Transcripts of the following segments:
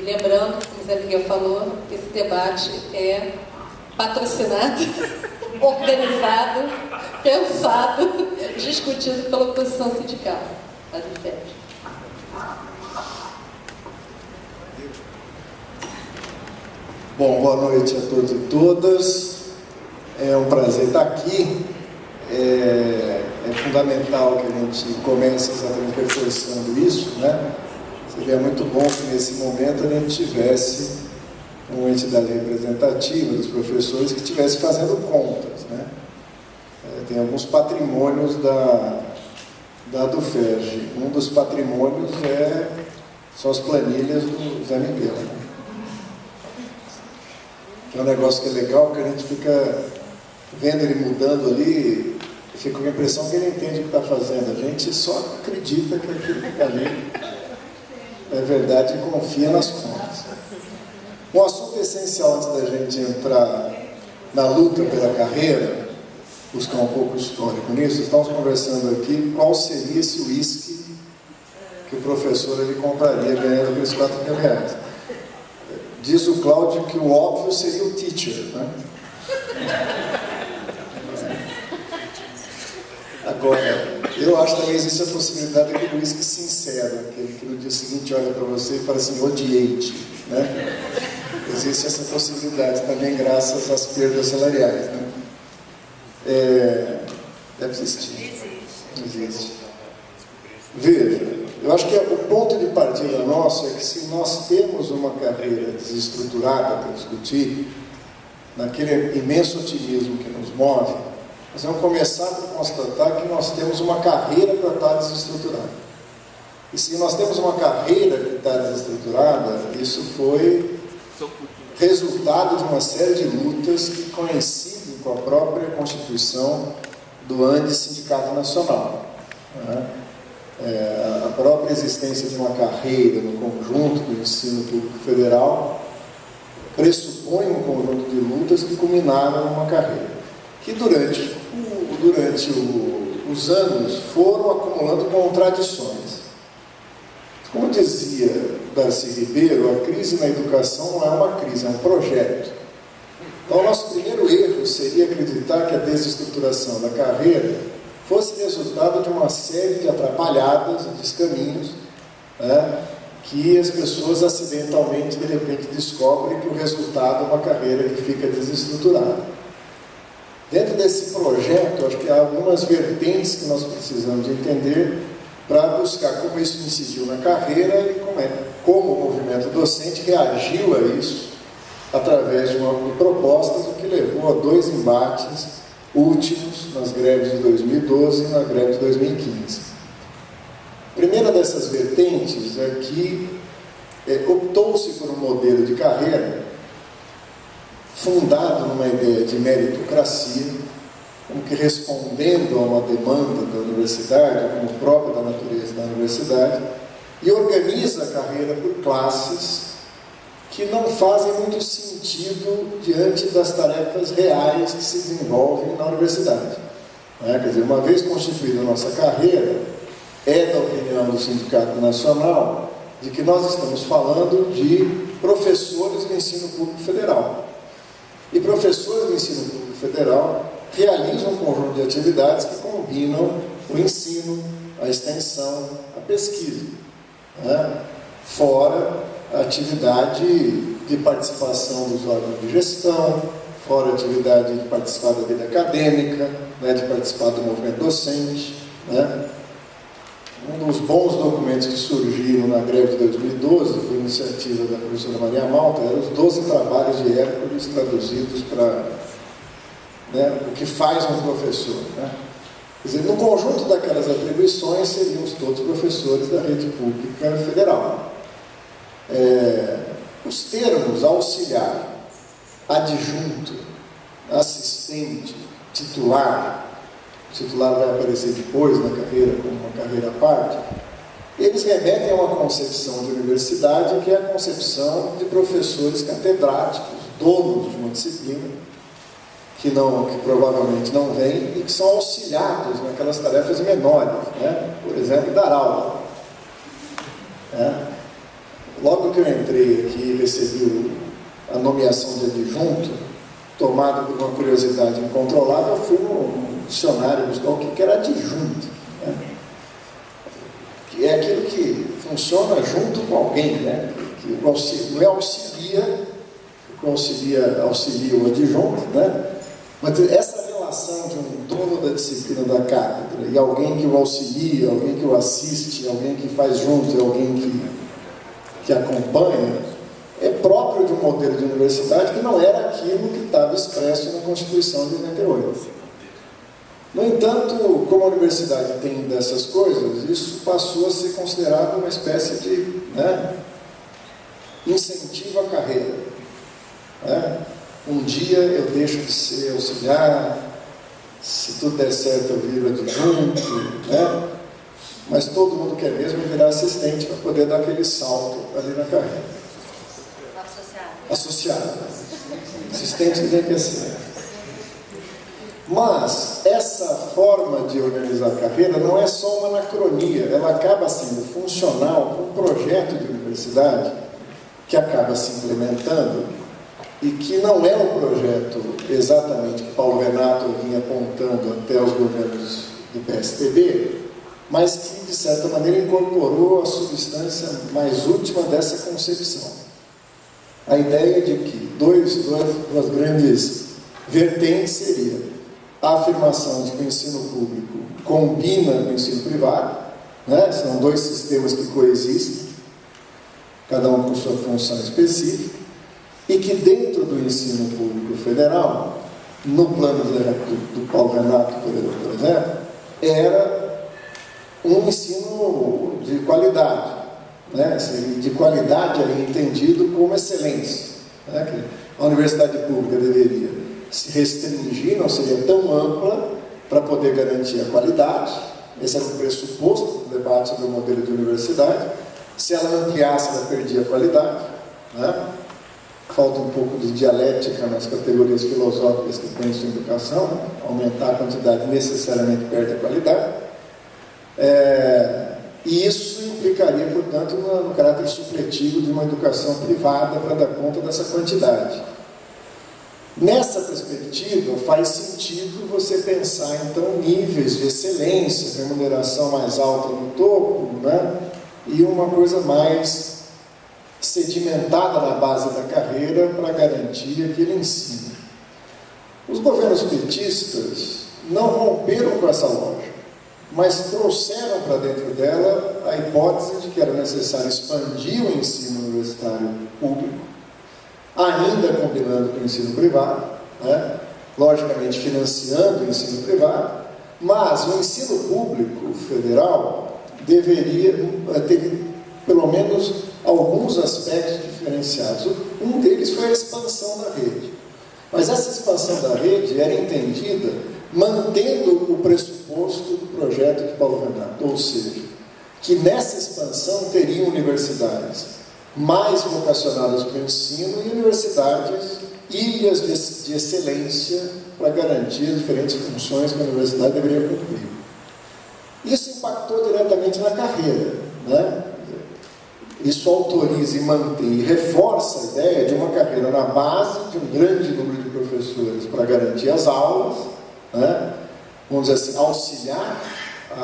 lembrando, como o Zé Miguel falou, que esse debate é patrocinado, organizado, pensado, discutido pela oposição sindical. Bom, boa noite a todos e todas. É um prazer estar aqui. É fundamental que a gente comece exatamente reforçando isso, né? Seria muito bom que nesse momento a gente tivesse uma entidade representativa dos professores que estivesse fazendo contas, né? Tem alguns patrimônios da DUFERJ. Um dos patrimônios são as planilhas do Zé Miguel, né? É um negócio que é legal, porque a gente fica vendo ele mudando ali, fica com a impressão que ele entende o que está fazendo. A gente só acredita que aquilo que está ali é verdade e confia nas contas. Um assunto essencial antes da gente entrar na luta pela carreira, buscar um pouco histórico nisso, estamos conversando aqui qual seria esse uísque que o professor ele compraria ganhando aqueles R$4.000. Diz o Cláudio que o óbvio seria o teacher, né? Agora, eu acho que também existe a possibilidade daquele uísque sincero, aquele que no dia seguinte olha para você e fala assim, odiei-te, né? Existe essa possibilidade também graças às perdas salariais, né? Deve existir. Existe. Veja, eu acho que o ponto de partida nosso é que se nós temos uma carreira desestruturada para discutir, naquele imenso otimismo que nos move, nós vamos começar por constatar que nós temos uma carreira para estar desestruturada. E se nós temos uma carreira que está desestruturada, isso foi resultado de uma série de lutas que coincidem com a própria constituição do ANDE Sindicato Nacional, né? A própria existência de uma carreira no conjunto do ensino público federal pressupõe um conjunto de lutas que culminaram numa carreira, que durante os anos foram acumulando contradições. Como dizia Darcy Ribeiro, a crise na educação não é uma crise, é um projeto. Então, o nosso primeiro erro seria acreditar que a desestruturação da carreira fosse resultado de uma série de atrapalhadas, de descaminhos, né, que as pessoas acidentalmente, de repente, descobrem que o resultado é uma carreira que fica desestruturada. Dentro desse projeto, acho que há algumas vertentes que nós precisamos entender para buscar como isso incidiu na carreira e como o movimento docente reagiu a isso através de propostas, o que levou a 2 embates últimos nas greves de 2012 e na greve de 2015. A primeira dessas vertentes é que optou-se por um modelo de carreira fundado numa ideia de meritocracia, como que respondendo a uma demanda da universidade, como própria da natureza da universidade, e organiza a carreira por classes que não fazem muito sentido diante das tarefas reais que se desenvolvem na universidade. Quer dizer, uma vez constituída a nossa carreira, é da opinião do Sindicato Nacional de que nós estamos falando de professores do ensino público federal. E professores do ensino público federal realizam um conjunto de atividades que combinam o ensino, a extensão, a pesquisa, né? Fora a atividade de participação dos órgãos de gestão, fora a atividade de participar da vida acadêmica, né, de participar do movimento docente, né? Um dos bons documentos que surgiram na greve de 2012, por iniciativa da professora Maria Malta, eram os 12 trabalhos de Hércules traduzidos para, né, o que faz um professor, né? Quer dizer, no conjunto daquelas atribuições seríamos todos professores da rede pública federal. Os termos auxiliar, adjunto, assistente, titular, o titular vai aparecer depois na carreira como uma carreira à parte, eles remetem a uma concepção de universidade que é a concepção de professores catedráticos, donos de uma disciplina, que provavelmente não vêm e que são auxiliados naquelas tarefas menores, né? Por exemplo, dar aula, né? logo que eu entrei aqui e recebi a nomeação de adjunto, tomado por uma curiosidade incontrolável, eu fui no dicionário buscar o que era adjunto, né? Que é aquilo que funciona junto com alguém, né? Que não é auxilia o adjunto, né? Mas essa relação de um dono da disciplina da cátedra e alguém que o auxilia, alguém que o assiste, alguém que faz junto, alguém que acompanha, é próprio de um modelo de universidade que não era aquilo que estava expresso na Constituição de 88. No entanto, como a universidade tem dessas coisas, isso passou a ser considerado uma espécie de, né, incentivo à carreira, né? Um dia eu deixo de ser auxiliar, se tudo der certo eu viro adjunto, né? Mas todo mundo quer mesmo virar assistente para poder dar aquele salto ali na carreira. Associado. Assistente ninguém quer ser. Mas essa forma de organizar a carreira não é só uma anacronia, ela acaba sendo funcional para um projeto de universidade que acaba se implementando e que não é um projeto exatamente que Paulo Renato vinha apontando até os governos do PSDB, mas que, de certa maneira, incorporou a substância mais última dessa concepção. A ideia de que duas grandes vertentes seriam a afirmação de que o ensino público combina com o ensino privado, né? São dois sistemas que coexistem, cada um com sua função específica, e que dentro do ensino público federal, no plano do Paulo Renato, por exemplo, era um ensino de qualidade, né? De qualidade ali entendido como excelência, né? Que a universidade pública deveria se restringir, não seria tão ampla para poder garantir a qualidade. Esse era o pressuposto do debate sobre o modelo de universidade. Se ela ampliasse, ela perdia a qualidade, né? Falta um pouco de dialética nas categorias filosóficas que pensam em educação, né? Aumentar a quantidade necessariamente perde a qualidade. E isso implicaria, portanto, no caráter supletivo de uma educação privada para dar conta dessa quantidade. Nessa perspectiva, faz sentido você pensar, então, níveis de excelência, remuneração mais alta no topo, né? E uma coisa mais sedimentada na base da carreira para garantir aquele ensino. Os governos petistas não romperam com essa lógica, mas trouxeram para dentro dela a hipótese de que era necessário expandir o ensino universitário público, ainda combinando com o ensino privado, né? Logicamente financiando o ensino privado, mas o ensino público federal deveria ter pelo menos alguns aspectos diferenciados. Um deles foi a expansão da rede. Mas essa expansão da rede era entendida mantendo o pressuposto do projeto de Paulo Renato, ou seja, que nessa expansão teriam universidades mais vocacionadas para o ensino e universidades, ilhas de excelência para garantir as diferentes funções que a universidade deveria cumprir. Isso impactou diretamente na carreira, né? Isso autoriza e mantém e reforça a ideia de uma carreira na base de um grande número de professores para garantir as aulas, né? Vamos dizer assim, auxiliar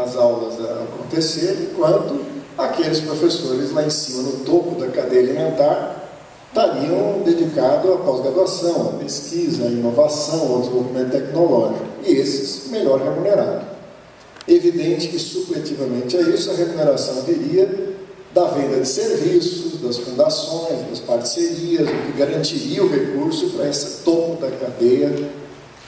as aulas a acontecerem, enquanto aqueles professores lá em cima, no topo da cadeia alimentar, estariam dedicados à pós-graduação, à pesquisa, à inovação, ao desenvolvimento tecnológico, e esses melhor remunerados. Evidente que, supletivamente a isso, a remuneração viria da venda de serviços, das fundações, das parcerias, o que garantiria o recurso para esse topo da cadeia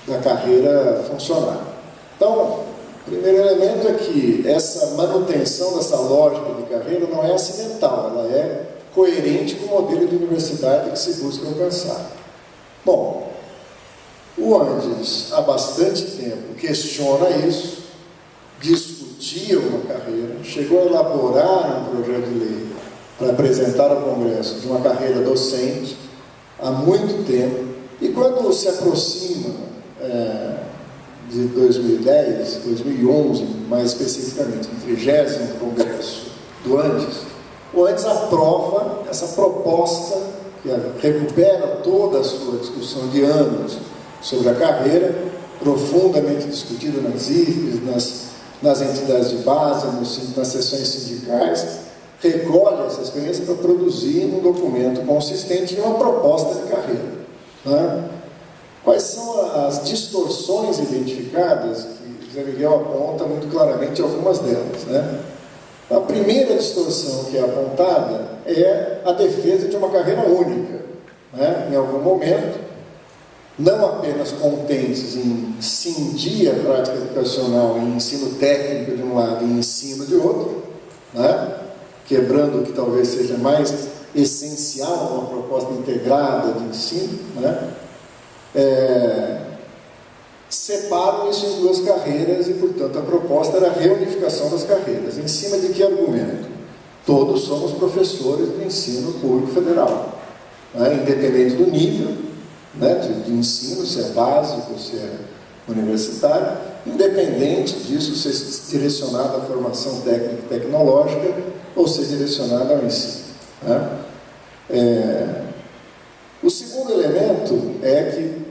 da carreira funcionar. Então, o primeiro elemento é que essa manutenção dessa lógica de carreira não é acidental, ela é coerente com o modelo de universidade que se busca alcançar. Bom, o Andes, há bastante tempo, questiona isso, discutia uma carreira, chegou a elaborar um projeto de lei para apresentar ao Congresso de uma carreira docente há muito tempo, e quando se aproxima de 2010, 2011, mais especificamente, o 30º Congresso do Andes, ou antes aprova essa proposta que recupera toda a sua discussão de anos sobre a carreira, profundamente discutida nas IFES, nas entidades de base, nas sessões sindicais, recolhe essa experiência para produzir um documento consistente e uma proposta de carreira. Né? Quais são as distorções identificadas? Que Zé Miguel aponta muito claramente algumas delas. Né? A primeira distorção que é apontada é a defesa de uma carreira única. Né? Em algum momento, não apenas contentes em cindir a prática educacional em ensino técnico de um lado e ensino de outro, né? Quebrando o que talvez seja mais essencial uma proposta integrada de ensino, né? Separam isso em duas carreiras e, portanto, a proposta era a reunificação das carreiras. Em cima de que argumento? Todos somos professores do ensino público federal, né? Independente do nível, né, de ensino, se é básico, se é universitário, independente disso ser direcionado à formação técnica e tecnológica ou ser direcionado ao ensino. Né? O segundo elemento é que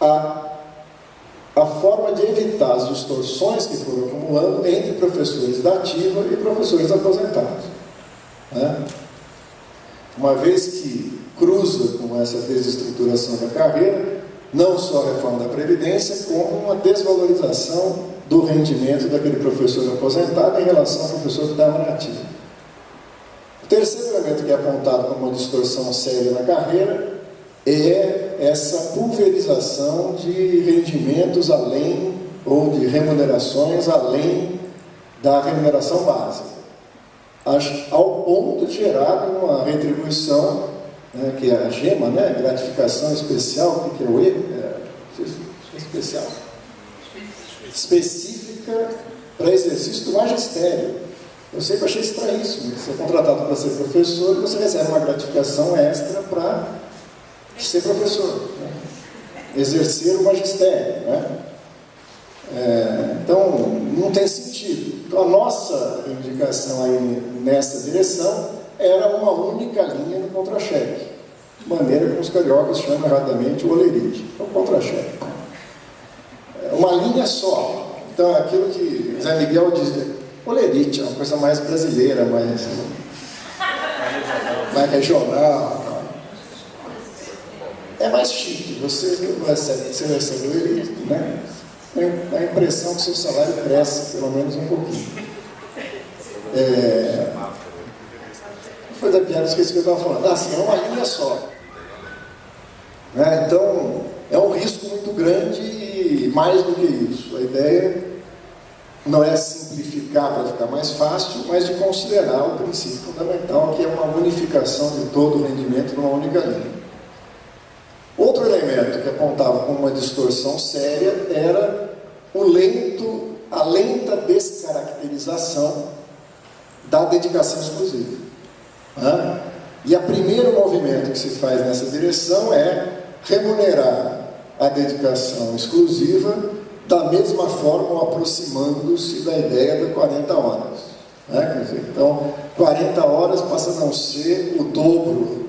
a forma de evitar as distorções que foram acumulando entre professores da ativa e professores aposentados. Né? Uma vez que cruza com essa desestruturação da carreira, não só a reforma da Previdência, como uma desvalorização do rendimento daquele professor aposentado em relação ao professor que estava na ativa. O terceiro elemento que é apontado como uma distorção séria na carreira é essa pulverização de rendimentos além, ou de remunerações além da remuneração básica, ao ponto de gerar uma retribuição, né, que é a GEMA, né, gratificação especial, que é o E, especial, específica para exercício do magistério. Eu sempre achei estranhíssimo. Você é contratado para ser professor e você recebe uma gratificação extra para ser professor, né? Exercer o magistério, né? Então, não tem sentido. Então, a nossa reivindicação aí nessa direção era uma única linha no contra-cheque, maneira como os cariocas chamam erradamente o olerite, é o contra-cheque. Uma linha só. Então, aquilo que Zé Miguel dizia, olerite é uma coisa mais brasileira, mais regional. É mais chique, você recebe o olerite, né? Dá a impressão que seu salário cresce, pelo menos um pouquinho. Foi da piada, esqueci o que eu estava falando. Assim, é uma linha só. Né? Então, é um risco muito grande e mais do que isso. A ideia não é simplificar para ficar mais fácil, mas de considerar o princípio fundamental, que é uma unificação de todo o rendimento numa única linha. Outro elemento que apontava como uma distorção séria era a lenta descaracterização da dedicação exclusiva. Né? E o primeiro movimento que se faz nessa direção é remunerar a dedicação exclusiva da mesma forma, aproximando-se da ideia de 40 horas. Né? Quer dizer, então, 40 horas passa a não ser o dobro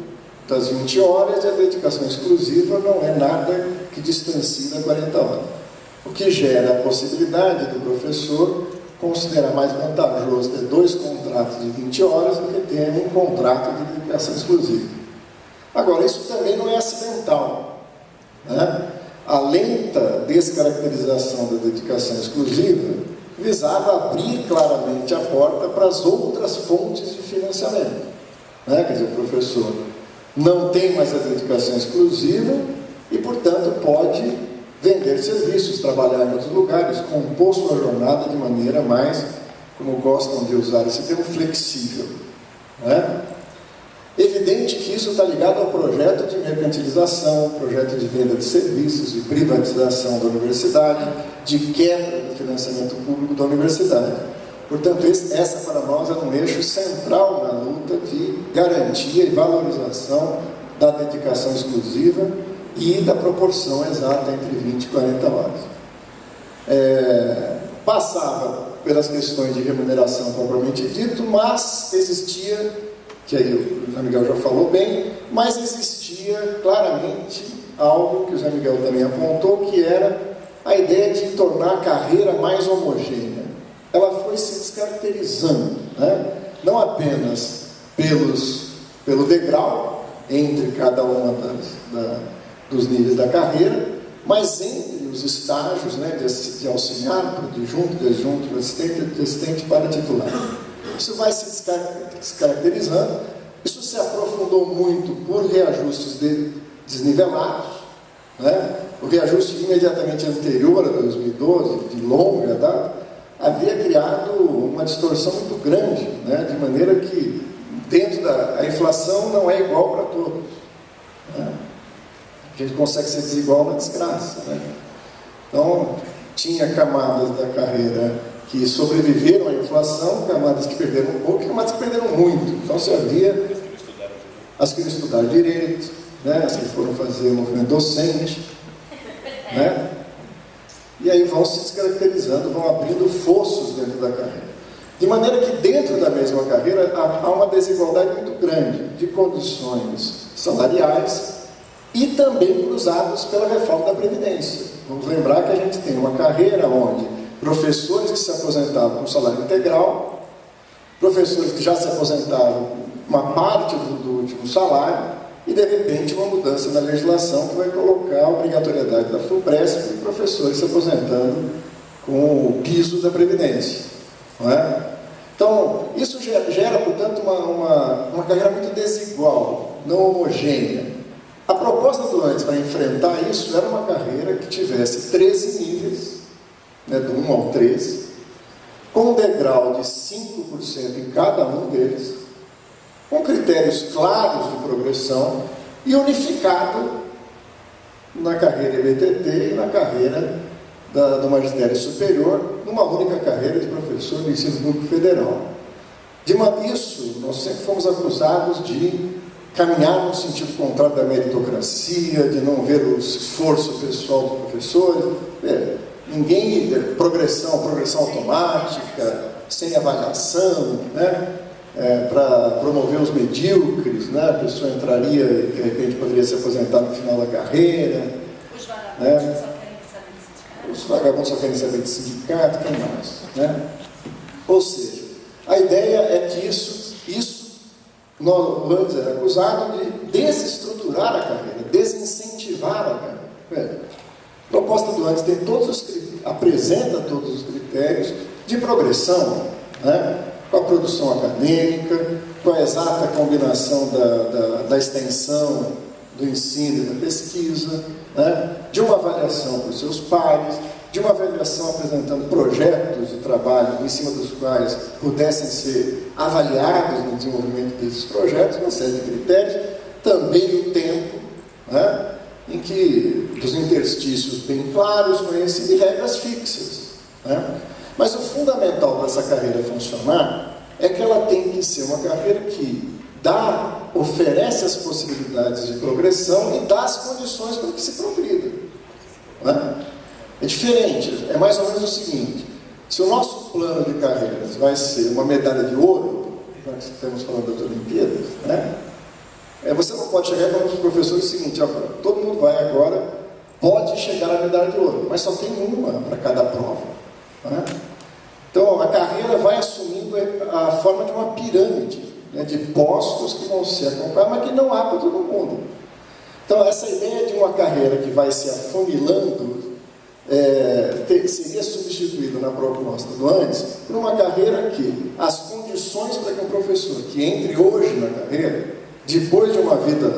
das 20 horas e a dedicação exclusiva não é nada que distancie da 40 horas. O que gera a possibilidade do professor considerar mais vantajoso ter 2 contratos de 20 horas do que ter um contrato de dedicação exclusiva. Agora, isso também não é acidental. Né? A lenta descaracterização da dedicação exclusiva visava abrir claramente a porta para as outras fontes de financiamento. Né? Quer dizer, o professor não tem mais a dedicação exclusiva e, portanto, pode vender serviços, trabalhar em outros lugares, compor sua jornada de maneira mais, como gostam de usar esse termo, flexível. Né? Evidente que isso está ligado ao projeto de mercantilização, projeto de venda de serviços, de privatização da universidade, de quebra do financiamento público da universidade. Portanto, essa para nós é um eixo central na luta de garantia e valorização da dedicação exclusiva e da proporção exata entre 20 e 40 horas. Passava pelas questões de remuneração propriamente dito, mas existia que aí o José Miguel já falou bem, mas existia claramente algo que o José Miguel também apontou, que era a ideia de tornar a carreira mais homogênea. Ela foi se descaracterizando, né? Não apenas pelo degrau entre cada uma dos níveis da carreira, mas entre os estágios, né, de auxiliar, de adjunto, de assistente para titular. Isso vai se descaracterizando. Isso se aprofundou muito por reajustes desnivelados, né? O reajuste imediatamente anterior a 2012, de longa data, havia criado uma distorção muito grande, né? De maneira que dentro a inflação não é igual para todos, né? A gente consegue ser desigual na desgraça, né? Então, tinha camadas da carreira que sobreviveram à inflação, camadas que perderam um pouco e camadas que perderam muito. Então, se havia as que estudaram direito, né? As que foram fazer o movimento docente, né? E aí vão se descaracterizando, vão abrindo fossos dentro da carreira. De maneira que dentro da mesma carreira há uma desigualdade muito grande de condições salariais e também cruzados pela reforma da Previdência. Vamos lembrar que a gente tem uma carreira onde professores que se aposentavam com salário integral, professores que já se aposentavam com uma parte do último salário, e de repente uma mudança na legislação que vai colocar a obrigatoriedade da FUPRESP e professores se aposentando com o piso da Previdência, não é? Então, isso gera, portanto, uma carreira muito desigual, não homogênea. A proposta do antes para enfrentar isso era uma carreira que tivesse 13 níveis, né, do 1 ao 13, com um degrau de 5% em cada um deles, com critérios claros de progressão e unificado na carreira EBTT e na carreira do magistério superior, numa única carreira de professor do ensino público federal. Isso, nós sempre fomos acusados de caminhar no sentido contrário da meritocracia, de não ver o esforço pessoal dos professores, progressão automática, sem avaliação, né? Para promover os medíocres, né? A pessoa entraria e de repente poderia se aposentar no final da carreira. Os vagabundos só querem saber de sindicato, quem mais? Né? Ou seja, a ideia é que isso antes era acusado de desestruturar a carreira, desincentivar a carreira. A proposta do antes apresenta todos os critérios de progressão, né? Com a produção acadêmica, com a exata combinação da extensão, do ensino e da pesquisa, né? De uma avaliação por seus pares, de uma avaliação apresentando projetos de trabalho em cima dos quais pudessem ser avaliados no desenvolvimento desses projetos, uma série de critérios, também o tempo, né? Em que dos interstícios bem claros, conhecidos e regras fixas, né? Mas o fundamental dessa carreira funcionar é que ela tem que ser uma carreira que oferece as possibilidades de progressão e dá as condições para que se progrida, né? É diferente, é mais ou menos o seguinte: se o nosso plano de carreiras vai ser uma medalha de ouro, já que estamos falando das Olimpíadas, né? Você não pode chegar e falar para os professores o seguinte: ó, todo mundo vai agora, pode chegar à medalha de ouro, mas só tem uma para cada prova, né? Então a carreira vai assumindo a forma de uma pirâmide, né, de postos que vão ser acompanhados, mas que não há para todo mundo. Então essa ideia de uma carreira que vai se afunilando seria substituída na proposta do antes por uma carreira que as condições para que um professor que entre hoje na carreira, depois de uma vida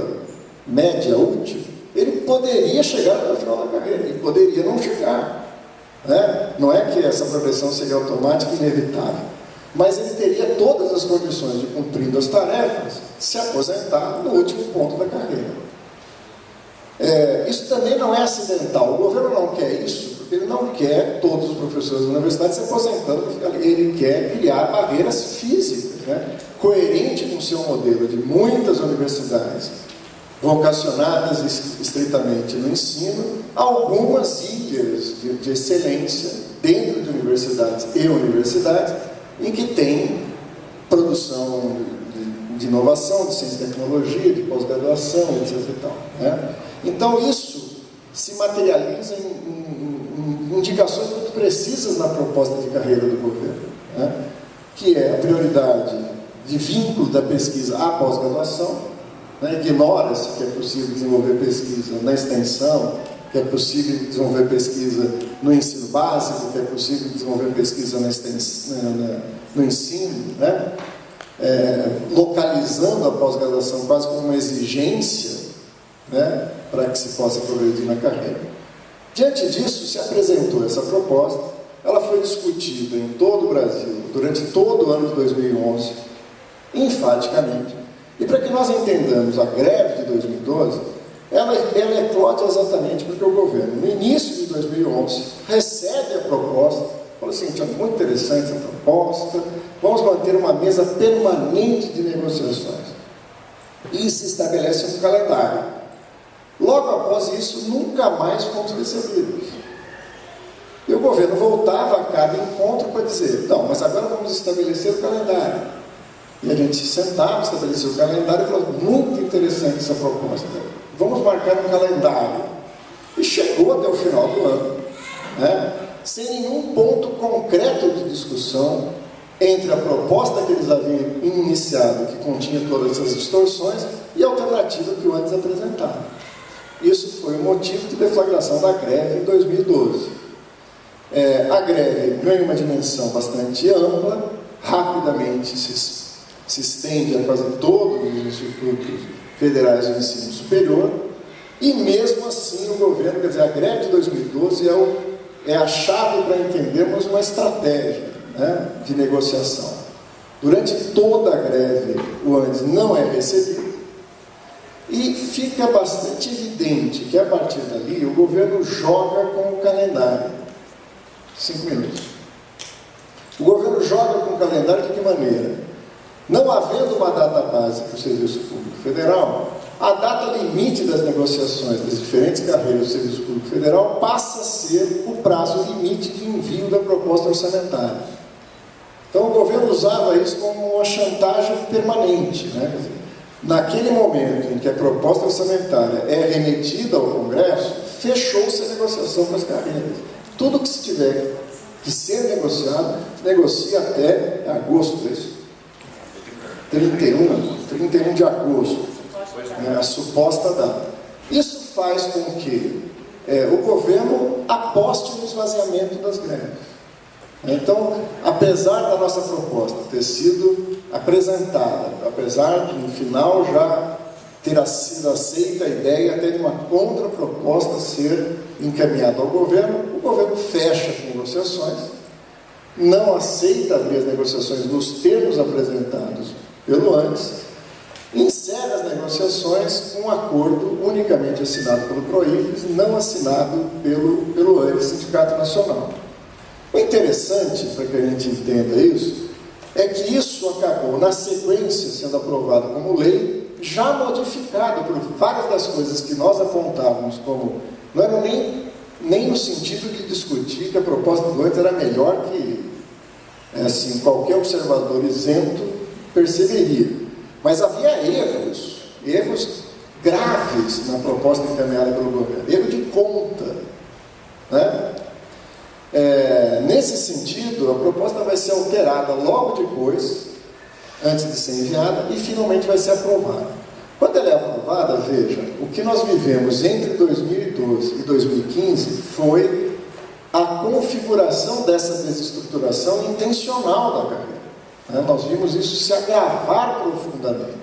média útil, ele poderia chegar até o final da carreira, ele poderia não chegar, né? Não é que essa progressão seria automática e inevitável, mas ele teria todas as condições de, cumprindo as tarefas, se aposentar no último ponto da carreira. Isso também não é acidental. O governo não quer isso, porque ele não quer todos os professores da universidade se aposentando, ele quer criar barreiras físicas, né? Coerente com o seu modelo de muitas universidades vocacionadas estritamente no ensino, algumas ilhas de excelência dentro de universidades em que tem produção de inovação, de ciência e tecnologia, de pós-graduação, etc. E tal, né? Então, isso se materializa em indicações muito precisas na proposta de carreira do governo, né? Que é a prioridade de vínculo da pesquisa à pós-graduação, né? Ignora-se que é possível desenvolver pesquisa na extensão, que é possível desenvolver pesquisa no ensino básico, que é possível desenvolver pesquisa no ensino, né? Localizando a pós-graduação quase como uma exigência, né? Para que se possa progredir na carreira. Diante disso, se apresentou essa proposta, ela foi discutida em todo o Brasil, durante todo o ano de 2011, enfaticamente. E para que nós entendamos a greve de 2012, ela eclode exatamente porque o governo, no início de 2011, recebe a proposta, fala assim, é muito interessante essa proposta, vamos manter uma mesa permanente de negociações. E se estabelece um calendário. Logo após isso, nunca mais fomos recebidos. E o governo voltava a cada encontro para dizer, não, mas agora vamos estabelecer o calendário. E a gente sentava, estabeleceu o calendário e falou, muito interessante essa proposta, vamos marcar um calendário. E chegou até o final do ano, né, sem nenhum ponto concreto de discussão entre a proposta que eles haviam iniciado, que continha todas essas distorções, e a alternativa que o antes apresentava. Isso foi o motivo de deflagração da greve em 2012. A greve ganha uma dimensão bastante ampla, rapidamente se estende a quase todos os institutos federais de ensino superior, e mesmo assim o governo, quer dizer, a greve de 2012 é a chave para entendermos uma estratégia, né, de negociação. Durante toda a greve, o antes não é recebido, e fica bastante evidente que a partir dali o governo joga com o calendário. 5 minutos. O governo joga com o calendário de que maneira? Não havendo uma data base para o Serviço Público Federal, a data limite das negociações das diferentes carreiras do Serviço Público Federal passa a ser o prazo limite de envio da proposta orçamentária. Então o governo usava isso como uma chantagem permanente, né? Quer dizer, naquele momento em que a proposta orçamentária é remetida ao Congresso, fechou-se a negociação com as carreiras. Tudo que se tiver que ser negociado, negocia até agosto, é isso? 31 de agosto, a suposta data. Isso faz com que o governo aposte no esvaziamento das greves. Então, apesar da nossa proposta ter sido apresentada, apesar de no final já ter sido aceita a ideia até de uma contraproposta ser encaminhada ao governo, o governo fecha as negociações, não aceita abrir as negociações nos termos apresentados pelo antes, encerra as negociações com um acordo unicamente assinado pelo PROIFES, não assinado pelo antes Sindicato Nacional. O interessante, para que a gente entenda isso, é que isso acabou, na sequência, sendo aprovado como lei, já modificado por várias das coisas que nós apontávamos como... Não era nem no sentido de discutir que a proposta do antes era melhor que assim, qualquer observador isento perceberia. Mas havia erros graves na proposta encaminhada pelo governo, erro de conta, né? Nesse sentido, a proposta vai ser alterada logo depois, antes de ser enviada, e finalmente vai ser aprovada. Quando ela é aprovada, veja, o que nós vivemos entre 2012 e 2015 foi a configuração dessa desestruturação intencional da carreira. Nós vimos isso se agravar profundamente.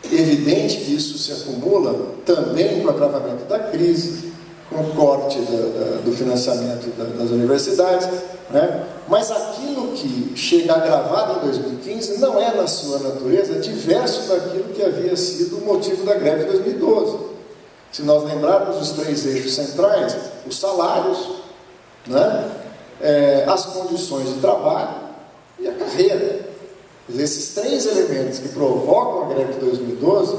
É evidente que isso se acumula também com o agravamento da crise, com o corte do financiamento das universidades, né? Mas aquilo que chega agravado em 2015 não é, na sua natureza, diverso daquilo que havia sido o motivo da greve de 2012. Se nós lembrarmos os 3 eixos centrais, os salários, né? As condições de trabalho e a carreira. Esses 3 elementos que provocam a greve de 2012,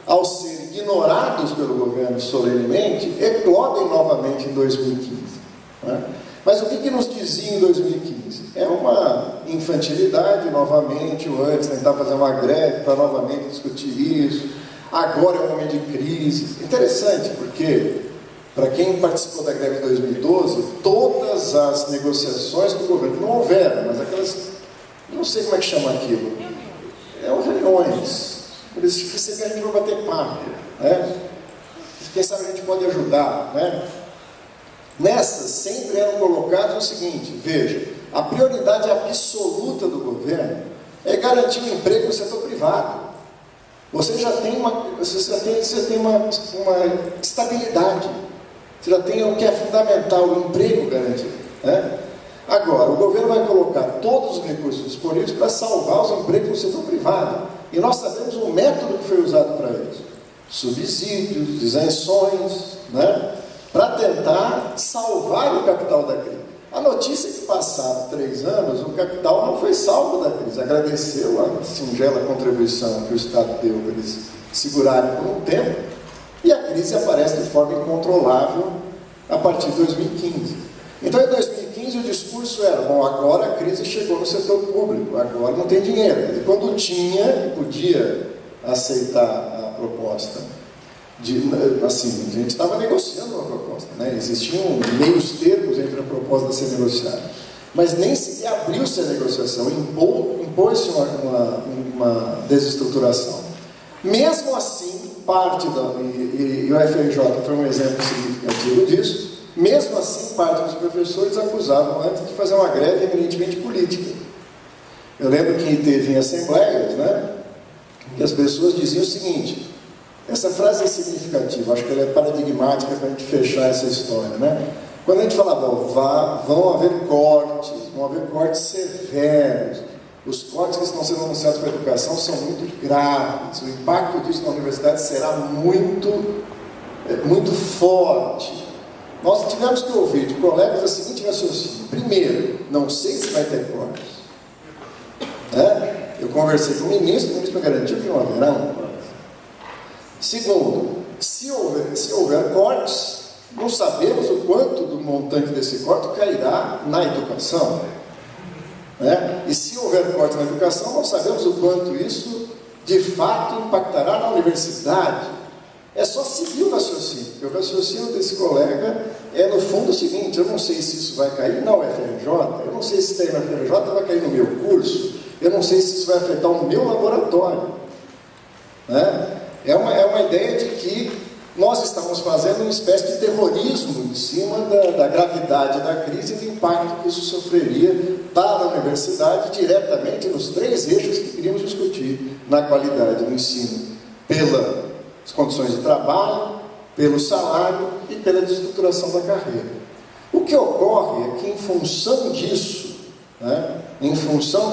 ao serem ignorados pelo governo solenemente, eclodem novamente em 2015. Né? Mas o que nos dizia em 2015? crise. É uma infantilidade, novamente, o antes tentar fazer uma greve para novamente discutir isso. Agora é um momento de crise. Interessante, porque, para quem participou da greve de 2012, todas as negociações com o governo, não houveram, mas aquelas, não sei como é que chama aquilo, reuniões. Eles receberam a gente para bater papo, né? Quem sabe a gente pode ajudar, né? Nessas sempre eram colocados o seguinte: veja, a prioridade absoluta do governo é garantir um emprego no setor privado. Você já tem uma estabilidade, você já tem o que é fundamental, o emprego garantido, né? Agora, o governo vai colocar todos os recursos disponíveis para salvar os empregos no setor privado. E nós sabemos o método que foi usado para isso: subsídios, isenções, né? Para tentar salvar o capital da crise. A notícia é que, passados 3 anos, o capital não foi salvo da crise. Agradeceu a singela contribuição que o Estado deu para eles segurarem por um tempo, e a crise aparece de forma incontrolável a partir de 2015. Então, em 2015, o discurso era: bom, agora a crise chegou no setor público, agora não tem dinheiro. E quando tinha e podia aceitar a proposta, assim, a gente estava negociando uma proposta, né? Existiam meios termos entre a proposta a ser negociada, mas nem se abriu-se a negociação, impôs-se uma desestruturação. Mesmo assim, parte e o FRJ foi um exemplo significativo disso. Mesmo assim, parte dos professores acusavam antes de fazer uma greve eminentemente política. Eu lembro que teve em assembleias, né, que as pessoas diziam o seguinte: essa frase é significativa, acho que ela é paradigmática para a gente fechar essa história, né? Quando a gente falava: vão haver cortes severos, os cortes que estão sendo anunciados para a educação são muito graves, o impacto disso na universidade será muito forte. Nós tivemos que ouvir de colegas a seguinte raciocínio: primeiro, não sei se vai ter cortes, né? Eu conversei com o ministro me garantiu que não haverá um corte. Segundo, se houver cortes, não sabemos o quanto do montante desse corte cairá na educação, né? E se houver cortes na educação, não sabemos o quanto isso de fato impactará na universidade. É só seguir o raciocínio, porque o raciocínio desse colega é, no fundo, o seguinte: eu não sei se isso vai cair na UFRJ, eu não sei se cair na UFRJ vai cair no meu curso, eu não sei se isso vai afetar o meu laboratório, né? É uma ideia de que nós estamos fazendo uma espécie de terrorismo em cima da gravidade da crise e do impacto que isso sofreria para a universidade diretamente nos 3 eixos que queríamos discutir: na qualidade do ensino, pelas condições de trabalho, pelo salário e pela desestruturação da carreira. O que ocorre é que, em função disso, né, em função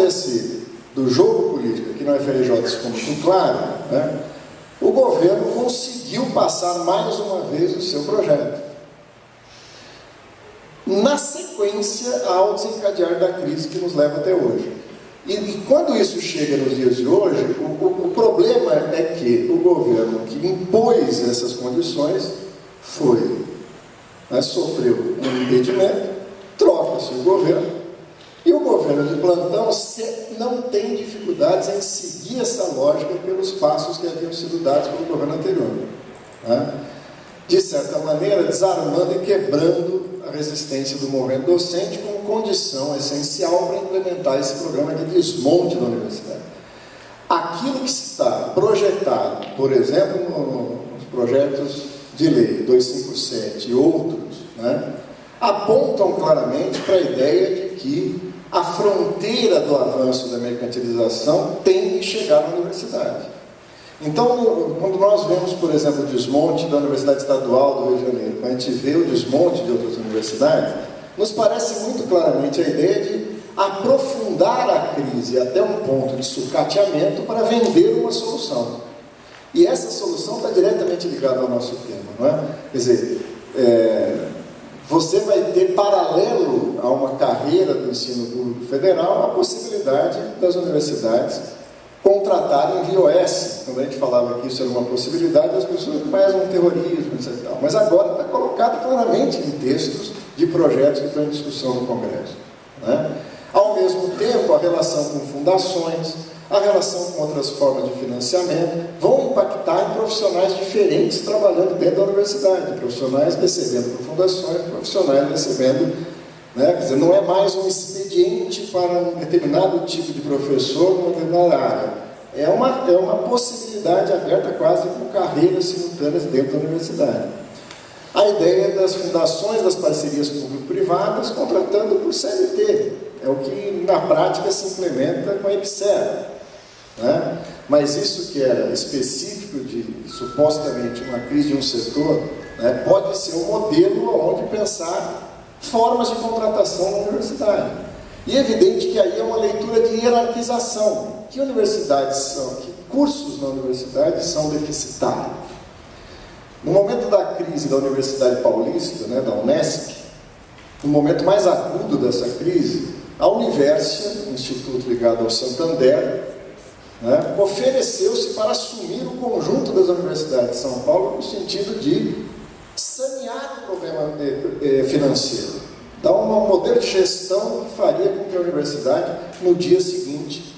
do jogo político, aqui na UFRJ isso ficou muito claro, né, o governo conseguiu passar mais uma vez o seu projeto. Na sequência, ao desencadear da crise que nos leva até hoje. E quando isso chega nos dias de hoje, o problema é que o governo que impôs essas condições sofreu um impedimento, troca-se o governo, e o governo de plantão não tem dificuldades em seguir essa lógica pelos passos que haviam sido dados pelo governo anterior, né? De certa maneira, desarmando e quebrando a resistência do movimento docente como condição essencial para implementar esse programa de desmonte da universidade. Aquilo que está projetado, por exemplo, nos projetos de lei 257 e outros, né, apontam claramente para a ideia de que a fronteira do avanço da mercantilização tem que chegar na universidade. Então, quando nós vemos, por exemplo, o desmonte da Universidade Estadual do Rio de Janeiro, quando a gente vê o desmonte de outras universidades, nos parece muito claramente a ideia de aprofundar a crise até um ponto de sucateamento para vender uma solução. E essa solução está diretamente ligada ao nosso tema, não é? Quer dizer, você vai ter, paralelo a uma carreira do ensino público federal, a possibilidade das universidades contratarem VOS. Quando a gente falava que isso era uma possibilidade, as pessoas fazem um terrorismo, etc. Mas agora está colocado claramente em textos de projetos que estão em discussão no Congresso, né? Ao mesmo tempo, a relação com fundações, a relação com outras formas de financiamento vão impactar em profissionais diferentes trabalhando dentro da universidade, profissionais recebendo por fundações, profissionais recebendo, né? Quer dizer, não é mais um expediente para um determinado tipo de professor numa determinada área. É uma possibilidade aberta quase com carreiras simultâneas dentro da universidade. A ideia das fundações, das parcerias público-privadas, contratando por CLT. É o que na prática se implementa com a EPSER. Né? Mas isso que era específico de, supostamente, uma crise de um setor, né, pode ser um modelo onde pensar formas de contratação na universidade. E é evidente que aí é uma leitura de hierarquização. Que universidades são, que cursos na universidade são deficitários? No momento da crise da Universidade Paulista, né, da Unesp, no momento mais agudo dessa crise, a Universia, um instituto ligado ao Santander, né, ofereceu-se para assumir o conjunto das universidades de São Paulo no sentido de sanear o problema financeiro, dar um modelo de gestão que faria com que a universidade, no dia seguinte,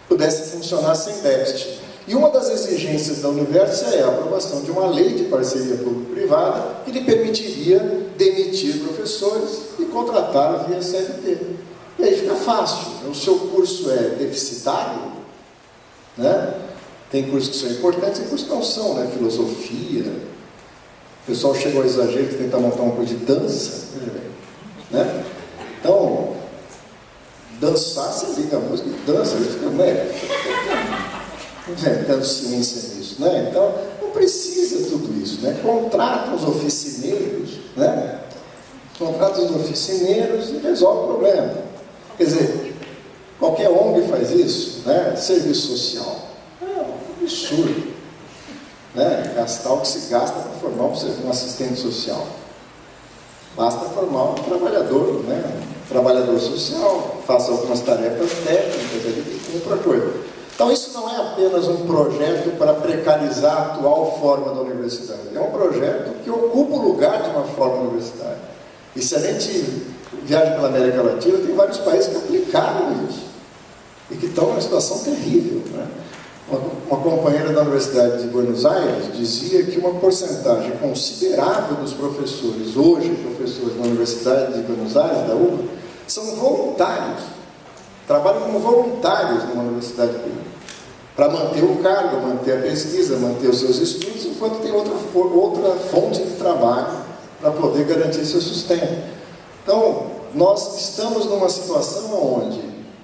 pudesse funcionar sem déficit. E uma das exigências da Universia é a aprovação de uma lei de parceria público-privada que lhe permitiria demitir professores e contratar via CLT. E aí fica fácil. O seu curso é deficitário, né? Tem cursos que são importantes e cursos que não são, né? Filosofia. O pessoal chega ao exagero de tentar montar uma coisa de dança, né? Então, dançar, você liga a música e dança, ele fica, né? Inventando ciência nisso, né? Então, não precisa tudo isso, né? Contrata os oficineiros, né? Contrata os oficineiros e resolve o problema. Quer dizer, qualquer ONG faz isso, né? Serviço social. É um absurdo, né? Gastar o que se gasta para formar um assistente social. Basta formar um trabalhador, né? Um trabalhador social, faça algumas tarefas técnicas, ele cumpra a coisa. Então, isso não é apenas um projeto para precarizar a atual forma da universidade. É um projeto que ocupa o lugar de uma forma universitária. E se a gente viaja pela América Latina, tem vários países que aplicaram isso. E que estão numa situação terrível, né? Uma companheira da Universidade de Buenos Aires dizia que uma porcentagem considerável dos professores, hoje professores da Universidade de Buenos Aires, da UBA, são voluntários. Trabalham como voluntários numa universidade pública, para manter o cargo, manter a pesquisa, manter os seus estudos, enquanto tem outra fonte de trabalho para poder garantir seu sustento. Então, nós estamos numa situação onde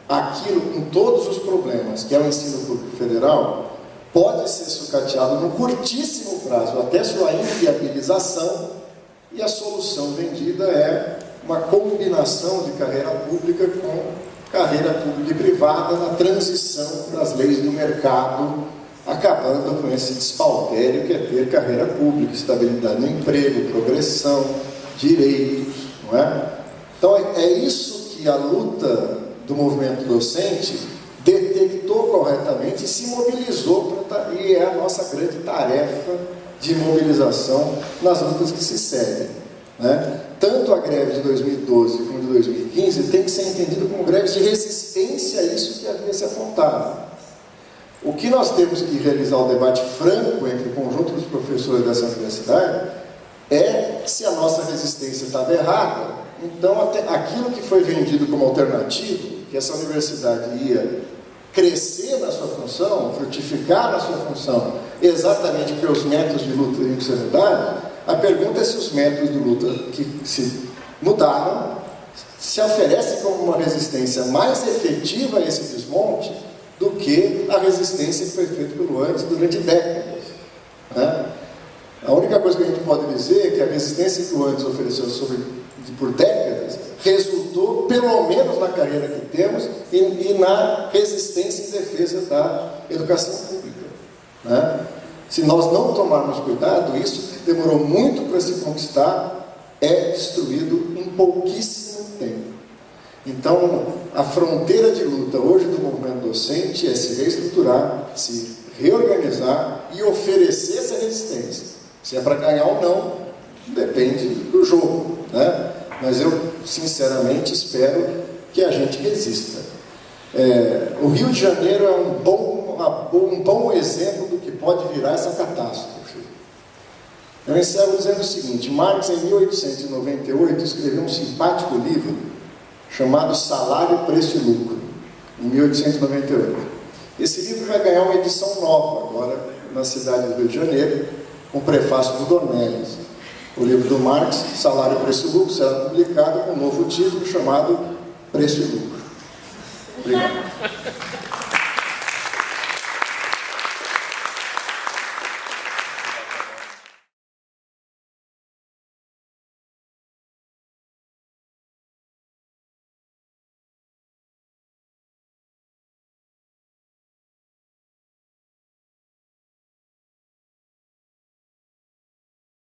aquilo, com todos os problemas, que é o ensino público federal, pode ser sucateado no curtíssimo prazo, até sua inviabilização, e a solução vendida é uma combinação de carreira pública com carreira pública e privada na transição das leis do mercado, acabando com esse despautério que é ter carreira pública, estabilidade no emprego, progressão, direitos, não é? Então é isso que a luta do movimento docente detectou corretamente e se mobilizou, e é a nossa grande tarefa de mobilização nas lutas que se seguem, né? Tanto a greve de 2012 como de 2015 tem que ser entendido como greves de resistência a isso que havia se apontado. O que nós temos que realizar o debate franco entre o conjunto dos professores dessa universidade é se a nossa resistência estava errada. Então, até aquilo que foi vendido como alternativo, que essa universidade ia crescer na sua função, frutificar na sua função, exatamente porque os métodos de luta teriam que ser mudados. A pergunta é se os métodos de luta que se mudaram se oferecem como uma resistência mais efetiva a esse desmonte do que a resistência que foi feita pelo ANDES durante décadas, né? A única coisa que a gente pode dizer é que a resistência que o ANDES ofereceu por décadas resultou, pelo menos na carreira que temos, e na resistência em defesa da educação pública, né? Se nós não tomarmos cuidado, isso que demorou muito para se conquistar é destruído em pouquíssimo tempo. Então, a fronteira de luta hoje do movimento docente é se reestruturar, se reorganizar e oferecer essa resistência. Se é para ganhar ou não, depende do jogo, né? Mas eu, sinceramente, espero que a gente resista. O Rio de Janeiro é um bom exemplo do que pode virar essa catástrofe. Eu encerro dizendo o seguinte: Marx, em 1898, escreveu um simpático livro chamado Salário, Preço e Lucro, em 1898. Esse livro vai ganhar uma edição nova agora na cidade do Rio de Janeiro, com prefácio do Dornelles. O livro do Marx, Salário, Preço e Lucro, será publicado com um novo título chamado Preço e Lucro. Obrigado.